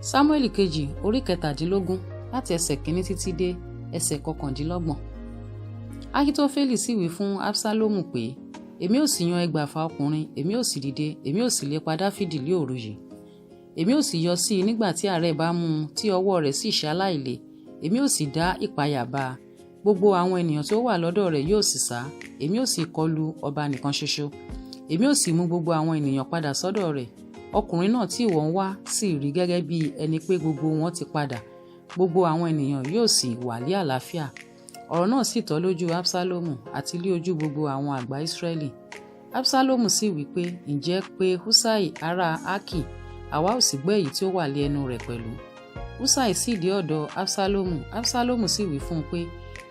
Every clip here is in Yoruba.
Sámúẹ́lì kejì orí 17 láti ẹsẹ̀ 1 títí dé ẹsẹ̀ 29. Ahitofeli sì wí fún Absalomu pé, èmi ò sì yan ẹgbàfà ọkùnrin, èmi ò sì dìde, èmi ò sì lépa Dáfídì lé òru yìí. Èmi ò sì yọ sí i nígbà tí àárẹ̀ bá mú un tí ọwọ́ rẹ̀ sì ṣaláìlé, èmi ò sì dá ìpayà bá a. Gbogbo àwọn ènìyàn tó wà lọ́dọ̀ rẹ̀ yóò sì sá, èmi ò sì kọlu ọba nìkan ṣoṣo. Èmi ò sì mú gbogbo àwọn ènìyàn padà sọ́dọ̀ rẹ̀. Ọkùnrin náà tí ìwọ ń wá sì rí gẹ́gẹ́ bí ẹni pé gbogbo wọn ti padà. Gbogbo àwọn ènìyàn yóò sì wà ní àlàáfíà. Ọ̀rọ̀ náà sì tọ́ lójú Absalomu àti lé ojú gbogbo àwọn àgbà Israẹli. Absalomu sì wí pé, ǹjẹ́ pé Huṣai ará Arki, àwa ò sì gbọ́ èyí tí ó wà lé ẹnu rẹ̀ pẹ̀lú. Huṣai sì dé ọ̀dọ̀ Absalomu. Absalomu sì wí fún un pé,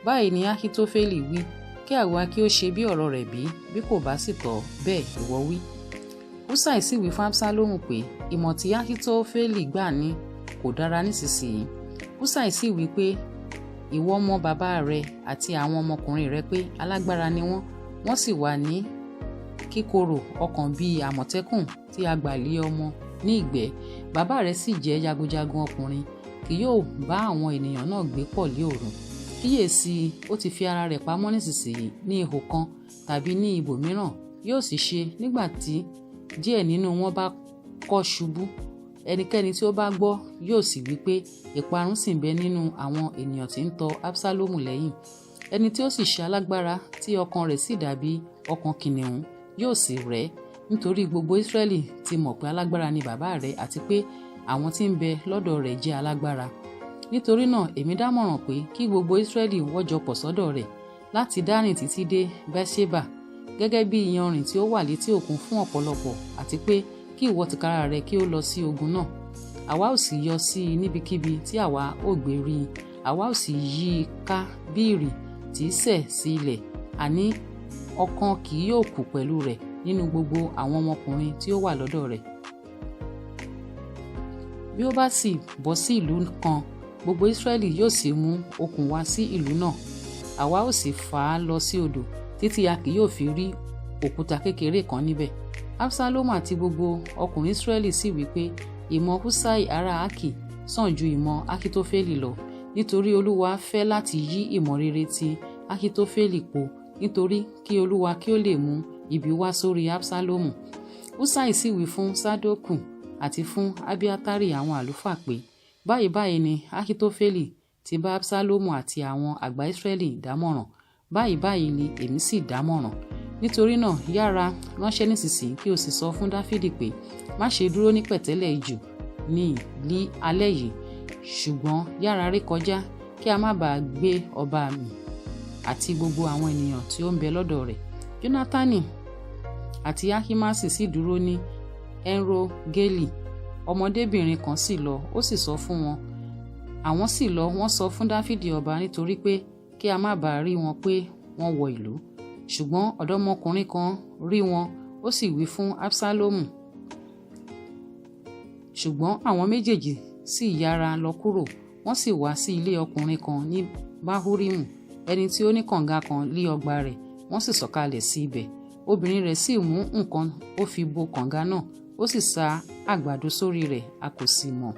báyìí ni Ahitofeli wí, kí àwa kí ó ṣe bí ọ̀rọ̀ rẹ̀ bí kò bá sì tọ́ bẹ́ẹ̀ ìwọ wí. Huṣai sì wí fún Absalomu pé, ìmọ̀ tí Ahitofeli gbà ní kò dára nísinsìnyí. Huṣai sì wí pé, ìwọ mọ bàbá rẹ àti àwọn ọmọkùnrin rẹ pé alágbára ni wọ́n sì wà ní kíkorò ọkàn bíi àmọ̀tẹ́kùn tí a gbà lé ọmọ ní ìgbẹ́. Bàbá rẹ sì jẹ́ jagunjagun ọkùnrin, kì yóò bá àwọn ènìyàn náà gbé pọ̀ lé òru. Kíyèsí, ó ti fi ara rẹ̀ pamọ́ nísinsìnyí ní ihò kan tàbí ní ibòmíràn. Yóò sì ṣe nígbà tí díẹ̀ nínú wọn bá kọ́ ṣubú, ẹnikẹ́ni tí ó bá gbọ́ yóò sì wí pé ìparun sì ń bẹ nínú àwọn ènìyàn tí ń tọ Absalomu lẹ́yìn. Ẹni tí ó sì ṣe alágbára tí ọkàn rẹ̀ sì dàbí ọkàn kìnìún yóò sì rẹ̀, nítorí gbogbo Israẹli ti mọ̀ pé alágbára ni bàbá rẹ̀ àti pé àwọn tí ń bẹ lọ́dọ̀ rẹ̀ jẹ́ alágbára. Nítorí náà èmi dámọ̀ràn pé kí gbogbo Israẹli wọ́jọ pọ̀ sọ́dọ̀ rẹ̀ láti Dánì títí dé Bẹ́ṣébà, gẹ́gẹ́ bí iyanrìn tí ó wà létí òkun fún ọ̀pọ̀lọpọ̀, àti pé kí ìwọ tìkára rẹ kí ó lọ sí ogun náà. Àwa ò sì yọ sí i níbikíbi tí àwa ò gbé rí i. Àwa ò sì yí i ká bí ìrì tí í sẹ̀ sí ilẹ̀. Àní ọ̀kan kì yóò kù pẹ̀lú rẹ̀ nínú gbogbo àwọn ọmọkùnrin tí ó wà lọ́dọ̀ rẹ̀. Bí ó bá sì bọ́ sí ìlú kan, gbogbo Israẹli yóò sì mú okùn wá sí ìlú náà. Àwa ò sì fà á lọ sí odò títí a kì yóò fi rí òkúta kékeré kan níbẹ̀. Absalomu àti gbogbo ọkùnrin Israẹli sì wí pé, ìmọ̀ Huṣai ará Arki sàn ju ìmọ̀ Ahitofeli lọ, nítorí Olúwa fẹ́ láti yí ìmọ̀ rere ti Ahitofeli po, nítorí kí Olúwa kí ó lè mú ibi wá sórí Absalomu. Huṣai sì wí fún Sadoku àti fún Abiatari àwọn àlùfáà pé, báyìí ni Ahitofeli ti bá Absalomu àti àwọn àgbà Israẹli dámọ̀ràn, báyìí ni èmi sì dámọ̀ràn. Nítorí náà yára ránṣẹ́ nísinsìnyí kí o sì sọ fún Dáfídì pé, má ṣe dúró ní pẹ̀tẹ́lẹ̀ ijù ní alẹ́ yìí, ṣùgbọ́n yára ré kọjá kí a má bàa gbé ọba mì àti gbogbo àwọn ènìyàn tí ó ń bẹ lọ́dọ̀ rẹ̀. Jónátánì àti Ahimasi sì dúró ní En-rogeli. Ọmọdébìnrin kan sì lọ, ó sì sọ fún wọn. Àwọn sì lọ, wọ́n sọ fún Dáfídì ọba nítorí pé kí a má bàa rí wọn pé wọ́n wọ ìlú. Ṣùgbọ́n ọ̀dọ́mọkùnrin kan rí wọn, ó sì wí fún Absalomu. Ṣùgbọ́n àwọn méjèèjì sì yára lọ kúrò, wọ́n sì wá sí ilé ọkùnrin kan ní Bahurimu, ẹni tí ó ní kànga kan lé ọgbà rẹ̀, wọ́n sì sọ̀kalẹ̀ sí ibẹ̀. Obìnrin rẹ̀ sì mú nǹkan ó fi bo kànga náà, ó sì sa àgbàdo sórí rẹ̀, a kò sì mọ̀.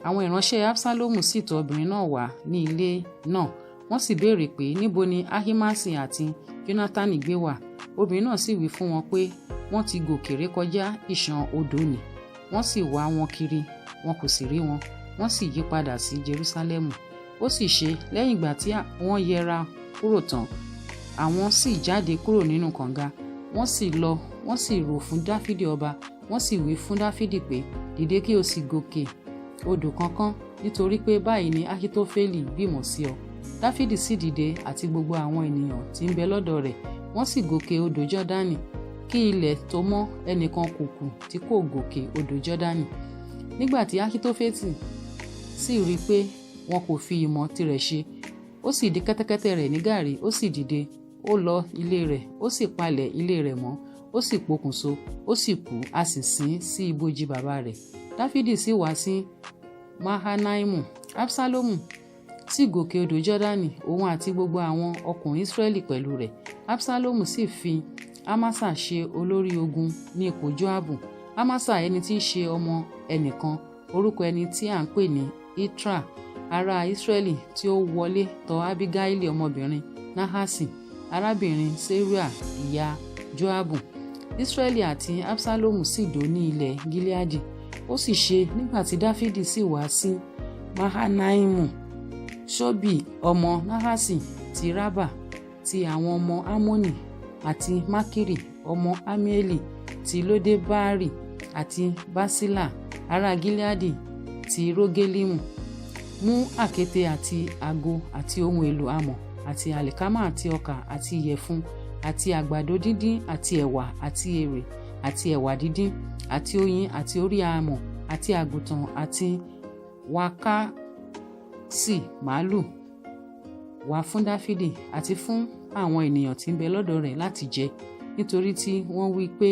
Àwọn ìránṣẹ́ Absalomu sì tọ̀ obìnrin náà wá ní ilé náà, wọ́n sì béèrè pé níbo ni Ahimasi àti Jónátánì gbé wà. Obìnrin náà sì wí fún wọn pé wọ́n ti gòkè rékọjá ìṣàn odò nì. Wọ́n sì wá wọn kiri, wọn kò sì rí wọn. Wọ́n sì yí padà sí Jerúsálẹ́mù. Ó sì ṣe lẹ́yìn ìgbà tí wọ́n yẹra kúrò tán, àwọn sì jáde kúrò nínú kànga. Wọ́n sì lọ, wọ́n sì rò fún Dáfídì ọba. Wọ́n sì wí fún Dáfídì pé, dìde kí o sì gòkè odò kankan, nítorí pé báyìí ni Ahitofeli gbìmọ̀ sí ọ. Dáfídì sì dìde àti gbogbo àwọn ènìyàn tí ń bẹ lọ́dọ̀ rẹ̀, wọ́n sì gòkè odò Jọ́dánì. Kí ilẹ̀ tó mọ́, ẹnìkan kò kù tí kò gòkè odò Jọ́dánì. Nígbà tí Ahitofeli sì rí i pé wọn kò fi ìmọ̀ tirẹ̀ ṣe, ó sì di kẹ́tẹ́kẹ́tẹ́ rẹ̀ ní gàárì, ó sì dìde, ó lọ ilé rẹ̀, ó sì palẹ̀ ilé rẹ̀ mọ́, ó sì pokùnso, ó sì kú, a sì sin sí ibojì bàbá rẹ̀. Dáfídì sì wá sí Mahanaimu. Absalomu sì gòkè odò Jọ́dánì, òun àti gbogbo àwọn ọkùnrin Israẹli pẹ̀lú rẹ̀. Absalomu sì fi Amasa ṣe olórí ogun ní ipò Joabu. Amasa ẹni tí í ṣe ọmọ ẹnìkan orúkọ ẹni tí à ń pè ní Itra ará Ísírẹ́lì tí ó wọlé tọ̀ Abigaili ọmọbìnrin Nahasi arábìnrin Seruiah ìyá Joabu. Ísírẹ́lì àti Absalomu sì dó ní ilẹ̀ Gileadi. Ó sì ṣe nígbà tí Dáfídì sì wá sí Mahanaimu, Ṣobi ọmọ Nahasi ti Rabba ti àwọn ọmọ Ammoni àti Makiri ọmọ Amieli ti Lodebari àti Basila ará Gileadi ti Rogelimu mú àkéte àti ago àti ohun èlò amọ̀ àti àlìkámà àti ọkà àti ìyẹ̀fun àti àgbàdo dídín àti ẹ̀wà àti èrè àti ẹ̀wà dídín àti oyin àti orí àmọ̀ àti àgùntàn àti wákàsí màálù wá fún Dáfídì àti fún àwọn ènìyàn tí ń bẹ lọ́dọ̀ rẹ̀ láti jẹ, nítorí tí wọ́n wí pé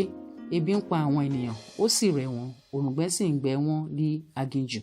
ebi ń pa àwọn ènìyàn, ó sì rẹ̀ wọ́n, òǹgbẹ sì ń gbẹ wọ́n ní aginjù.